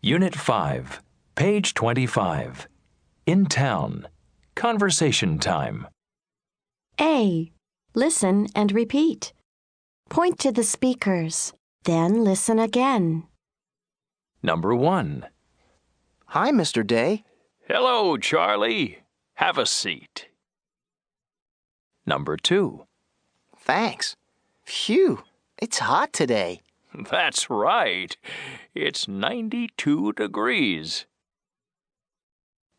Unit 5, page 25. In town. Conversation time. A. Listen and repeat. Point to the speakers, then listen again. Number 1. Hi, Mr. Day. Hello, Charlie. Have a seat. Number 2. Thanks. Phew, it's hot today. That's right. It's 92 degrees.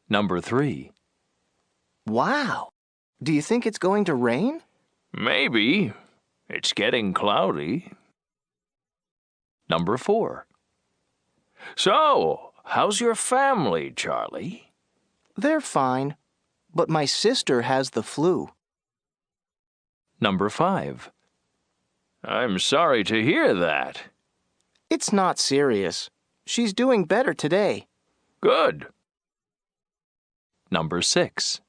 Number 3. Wow. Do you think it's going to rain? Maybe. It's getting cloudy. Number 4. So, how's your family, Charlie? They're fine, but my sister has the flu. Number 5. I'm sorry to hear that. It's not serious. She's doing better today. Good. Number 6.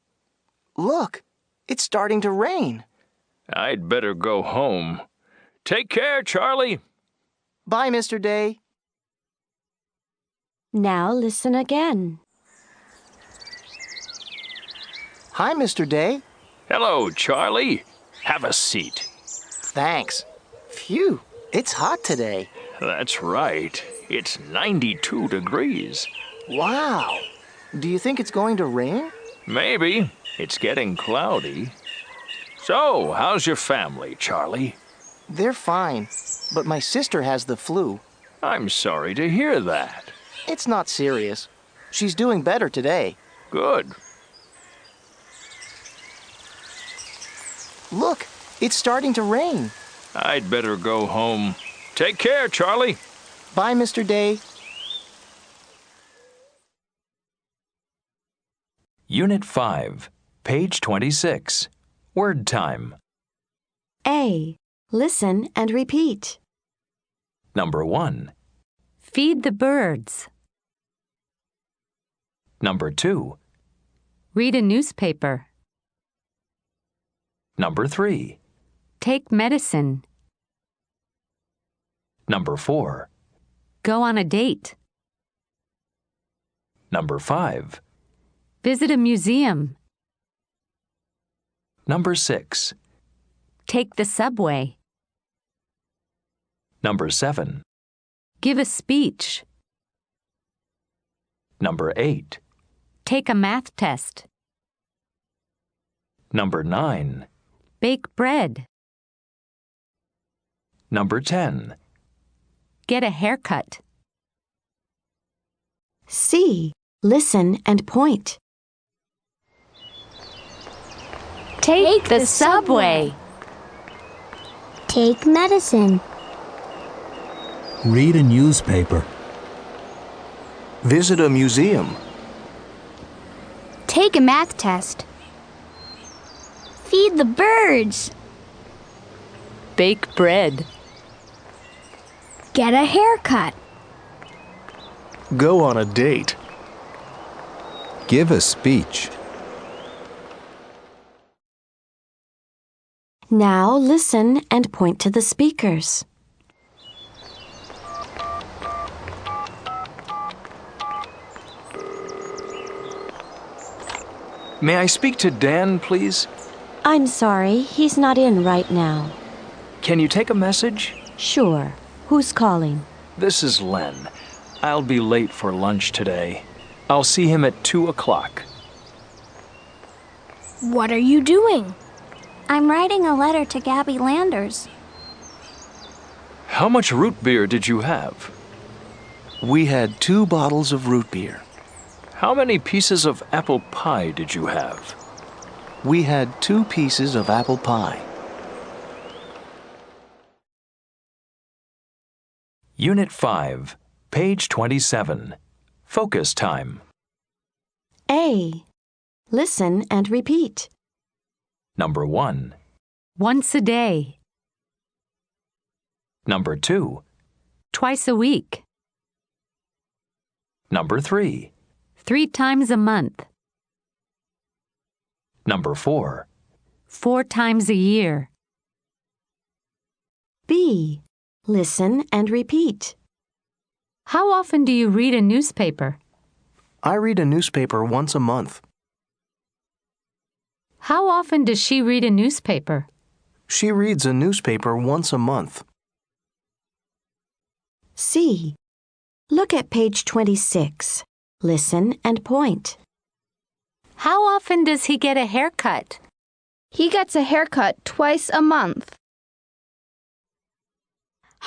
Look, it's starting to rain. I'd better go home. Take care, Charlie. Bye, Mr. Day. Now listen again. Hi, Mr. Day. Hello, Charlie. Have a seat. Thanks. Phew, it's hot today. That's right. It's 92 degrees. Wow. Do you think it's going to rain? Maybe. It's getting cloudy. So, how's your family, Charlie? They're fine, but my sister has the flu. I'm sorry to hear that. It's not serious. She's doing better today. Good. Look, it's starting to rain. I'd better go home. Take care, Charlie. Bye, Mr. Day. Unit 5, page 26. Word time. A. Listen and repeat. Number 1. Feed the birds. Number 2. Read a newspaper. Number 3. Take medicine. Number 4. Go on a date. Number 5. Visit a museum. Number 6. Take the subway. Number 7. Give a speech. Number 8. Take a math test. Number 9. Bake bread. Number 10. Get a haircut. C. Listen and point. Take the subway. Take medicine. Read a newspaper. Visit a museum. Take a math test. Feed the birds. Bake bread. Get a haircut. Go on a date. Give a speech. Now listen and point to the speakers. May I speak to Dan, please? I'm sorry, he's not in right now. Can you take a message? Sure. Who's calling? This is Len. I'll be late for lunch today. I'll see him at 2 o'clock. What are you doing? I'm writing a letter to Gabby Landers. How much root beer did you have? We had 2 bottles of root beer. How many pieces of apple pie did you have? We had 2 pieces of apple pie. Unit 5, page 27. Focus time. A. Listen and repeat. Number 1. Once a day. Number 2. Twice a week. Number 3. 3 times a month. Number 4. 4 times a year. B. Listen and repeat. How often do you read a newspaper? I read a newspaper once a month. How often does she read a newspaper? She reads a newspaper once a month. C. Look at page 26. Listen and point. How often does he get a haircut? He gets a haircut twice a month.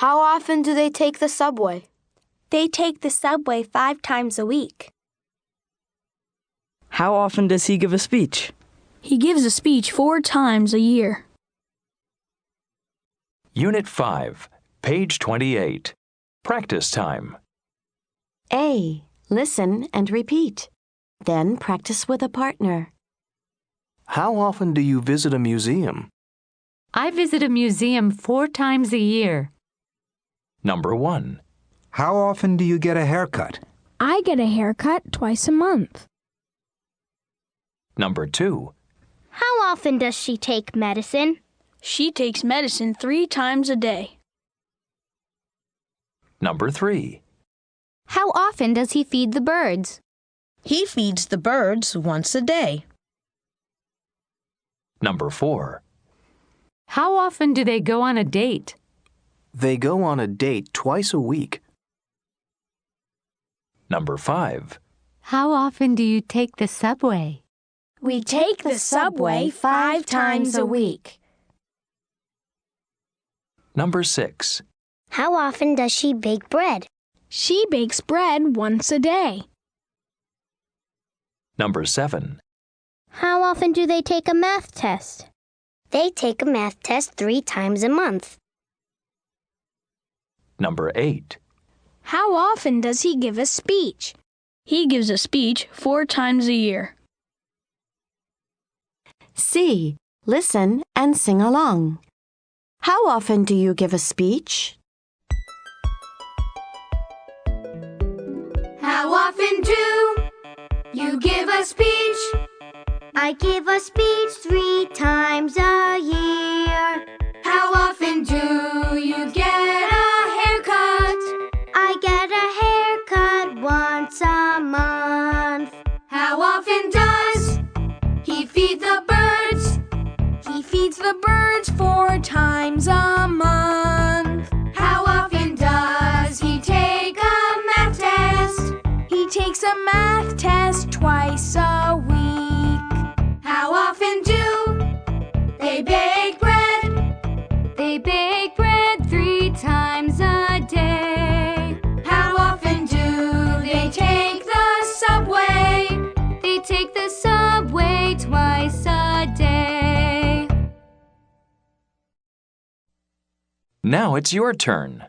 How often do they take the subway? They take the subway 5 times a week. How often does he give a speech? He gives a speech 4 times a year. Unit 5, page 28. Practice time. A. Listen and repeat. Then practice with a partner. How often do you visit a museum? I visit a museum 4 times a year. Number 1. How often do you get a haircut? I get a haircut twice a month. Number 2. How often does she take medicine? She takes medicine 3 times a day. Number 3. How often does he feed the birds? He feeds the birds once a day. Number 4. How often do they go on a date? They go on a date twice a week. Number 5. How often do you take the subway? We take the subway 5 times a week. Number 6. How often does she bake bread? She bakes bread once a day. Number 7. How often do they take a math test? They take a math test 3 times a month. Number 8. How often does he give a speech? He gives a speech 4 times a year. C. Listen and sing along. How often do you give a speech? How often do you give a speech? I give a speech 3 times a year. How often do you get a haircut? I get a haircut once a month. How often does he feed the birds? He feeds the birds 4 times a month. How often does he take a math test? He takes a math test twice a week. How often do they bake bread? They bake bread 3 times a day. How often do they take the subway? They take the subway twice a day. Now it's your turn.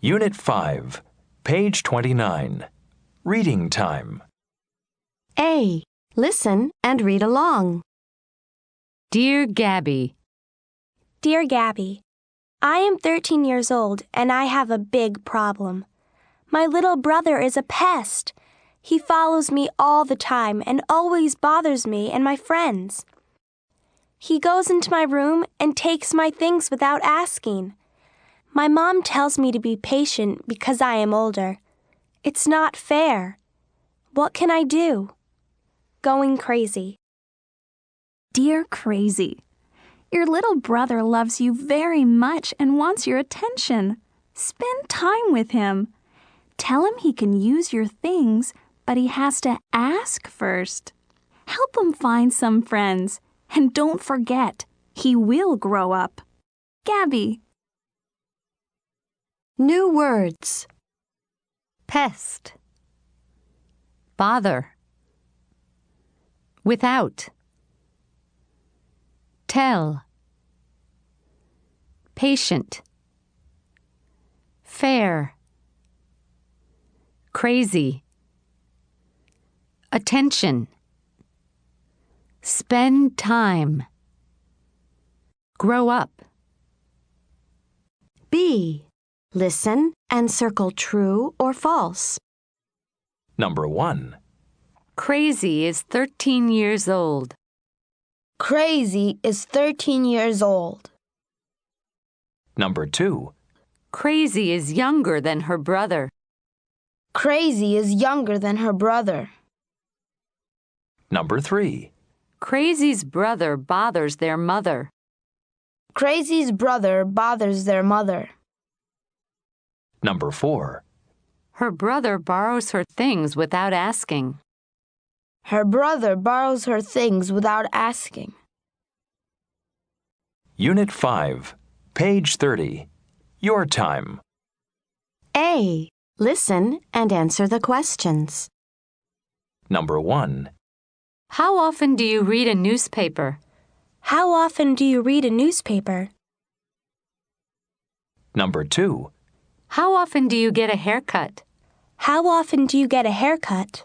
Unit 5, page 29. Reading time. A. Listen and read along. Dear Gabby, Dear Gabby, I am 13 years old and I have a big problem. My little brother is a pest. He follows me all the time and always bothers me and my friends. He goes into my room and takes my things without asking. My mom tells me to be patient because I am older. It's not fair. What can I do? Going crazy. Dear Crazy, your little brother loves you very much and wants your attention. Spend time with him. Tell him he can use your things, but he has to ask first. Help him find some friends. And don't forget, he will grow up. Gabby. New words. Pest. Bother. Without. Tell. Patient. Fair. Crazy. Attention. Spend time. Grow up. B. Listen and circle true or false. Number 1. Crazy is 13 years old. Crazy is 13 years old. Number 2. Crazy is younger than her brother. Crazy is younger than her brother. Number 3. Crazy's brother bothers their mother. Crazy's brother bothers their mother. Number 4. Her brother borrows her things without asking. Her brother borrows her things without asking. Unit 5, page 30. Your time. A. Listen and answer the questions. Number 1. How often do you read a newspaper? How often do you read a newspaper? Number 2. How often do you get a haircut? How often do you get a haircut?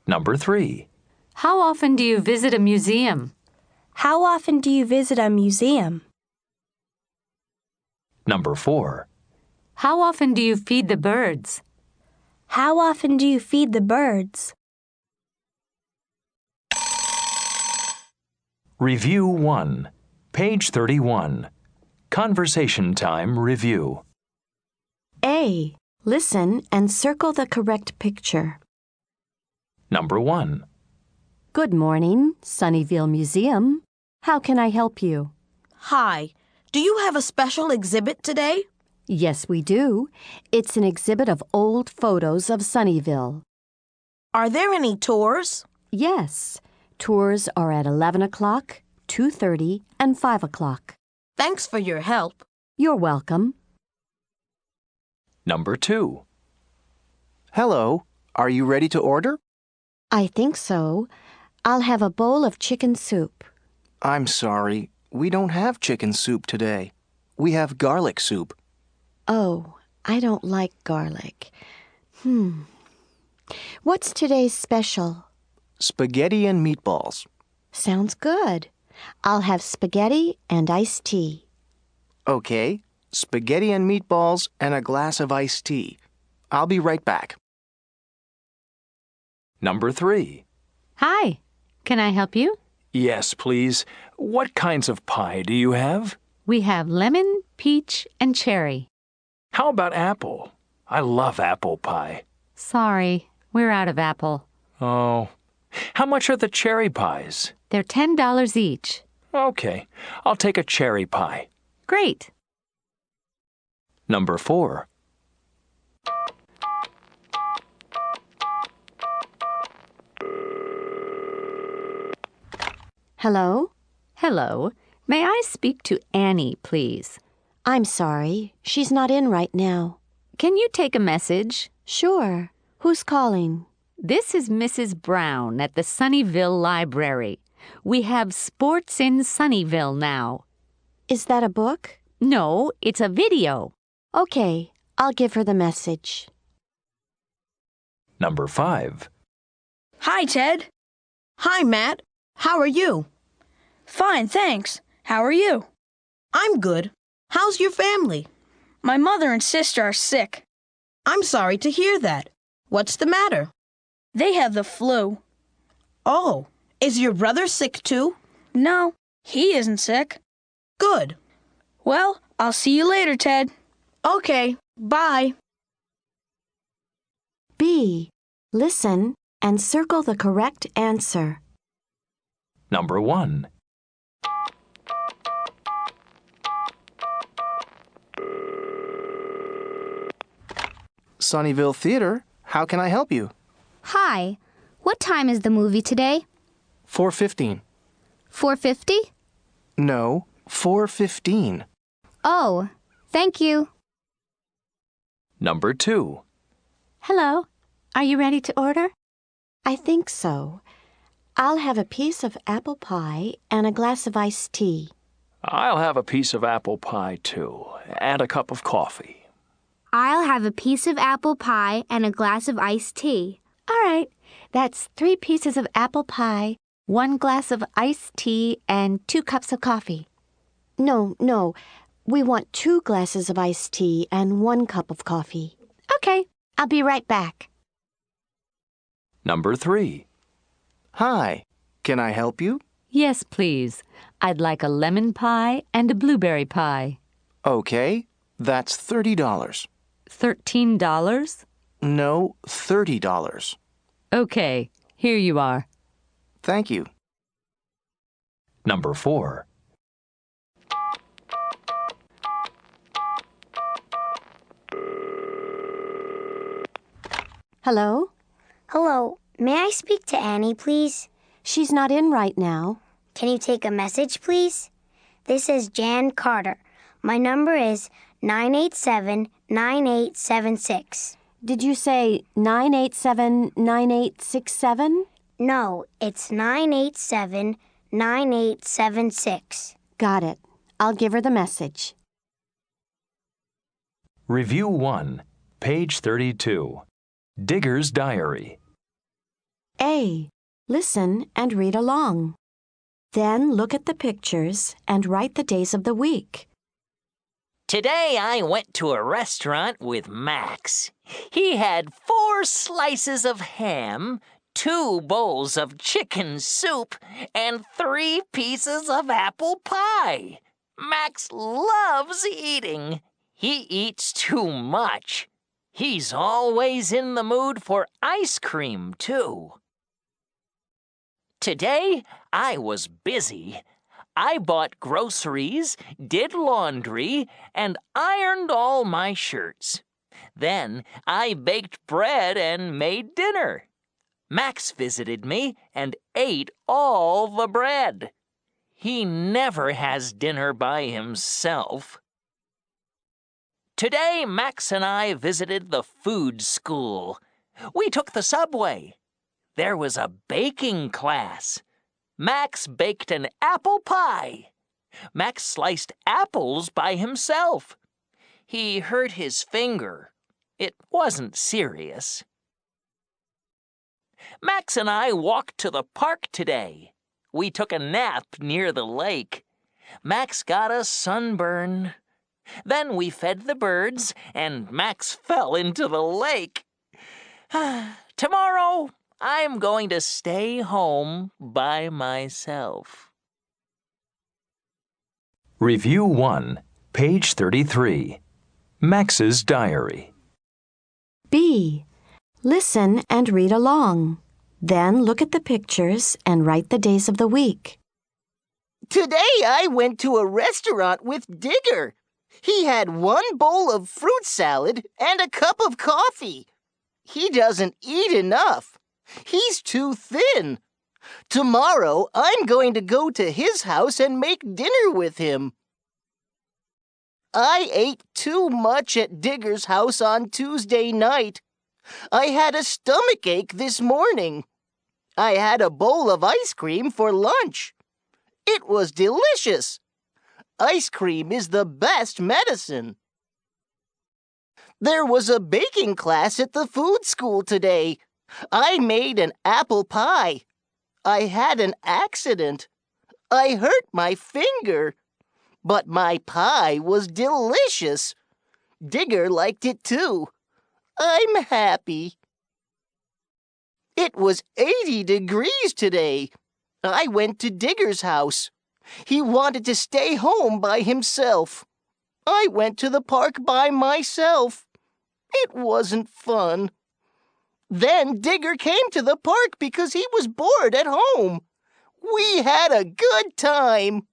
Number 3. How often do you visit a museum? How often do you visit a museum? Number 4. How often do you feed the birds? How often do you feed the birds? Review 1, page 31. Conversation time review. A. Listen and circle the correct picture. Number 1. Good morning, Sunnyvale Museum. How can I help you? Hi. Do you have a special exhibit today? Yes, we do. It's an exhibit of old photos of Sunnyvale. Are there any tours? Yes. Tours are at 11 o'clock, 2:30, and 5 o'clock. Thanks for your help. You're welcome. Number 2. Hello. Are you ready to order? I think so. I'll have a bowl of chicken soup. I'm sorry. We don't have chicken soup today. We have garlic soup. Oh, I don't like garlic. What's today's special? Spaghetti and meatballs. Sounds good. I'll have spaghetti and iced tea. Okay. Spaghetti and meatballs and a glass of iced tea. I'll be right back. Number 3. Hi, can I help you? Yes, please. What kinds of pie do you have? We have lemon, peach, and cherry. How about apple? I love apple pie. Sorry, we're out of apple. Oh. How much are the cherry pies? They're $10 each. Okay, I'll take a cherry pie. Great. Number 4. Hello? Hello. May I speak to Annie, please? I'm sorry. She's not in right now. Can you take a message? Sure. Who's calling? This is Mrs. Brown at the Sunnyvale Library. We have Sports in Sunnyvale now. Is that a book? No, it's a video. Okay, I'll give her the message. Number 5. Hi, Ted. Hi, Matt. How are you? Fine, thanks. How are you? I'm good. How's your family? My mother and sister are sick. I'm sorry to hear that. What's the matter? They have the flu. Oh, is your brother sick too? No, he isn't sick. Good. Well, I'll see you later, Ted. Okay, bye. B. Listen and circle the correct answer. Number 1. Sunnyvale Theater. How can I help you? Hi. What time is the movie today? 4:15. 4:50? No, 4:15. Oh, thank you. Number 2. Hello. Are you ready to order? I think so. I'll have a piece of apple pie and a glass of iced tea. I'll have a piece of apple pie, too, and a cup of coffee. I'll have a piece of apple pie and a glass of iced tea. All right. That's 3 pieces of apple pie, 1 glass of iced tea, and 2 cups of coffee. No. We want 2 glasses of iced tea and 1 cup of coffee. Okay. I'll be right back. Number 3. Hi. Can I help you? Yes, please. I'd like a lemon pie and a blueberry pie. Okay. That's $30. $13? No, $30. Okay. Here you are. Thank you. Number 4. Hello? Hello. May I speak to Annie, please? She's not in right now. Can you take a message, please? This is Jan Carter. My number is 987-9876. Did you say 987-9867? No, it's 987-9876. Got it. I'll give her the message. Review 1, page 32. Digger's Diary. A. Listen and read along. Then look at the pictures and write the days of the week. Today I went to a restaurant with Max. He had 4 slices of ham, 2 bowls of chicken soup, and 3 pieces of apple pie. Max loves eating. He eats too much. He's always in the mood for ice cream, too. Today I was busy. I bought groceries, did laundry, and ironed all my shirts. Then I baked bread and made dinner. Max visited me and ate all the bread. He never has dinner by himself. Today Max and I visited the food school. We took the subway. There was a baking class. Max baked an apple pie. Max sliced apples by himself. He hurt his finger. It wasn't serious. Max and I walked to the park today. We took a nap near the lake. Max got a sunburn. Then we fed the birds, and Max fell into the lake. Tomorrow, I'm going to stay home by myself. Review 1, page 33. Max's Diary. B. Listen and read along. Then look at the pictures and write the days of the week. Today I went to a restaurant with Digger. He had 1 bowl of fruit salad and a cup of coffee. He doesn't eat enough. He's too thin. Tomorrow I'm going to go to his house and make dinner with him. I ate too much at Digger's house on Tuesday night. I had a stomachache this morning. I had a bowl of ice cream for lunch. It was delicious. Ice cream is the best medicine. There was a baking class at the food school today. I made an apple pie. I had an accident. I hurt my finger. But my pie was delicious. Digger liked it too. I'm happy. It was 80 degrees today. I went to Digger's house. He wanted to stay home by himself. I went to the park by myself. It wasn't fun. Then Digger came to the park because he was bored at home. We had a good time.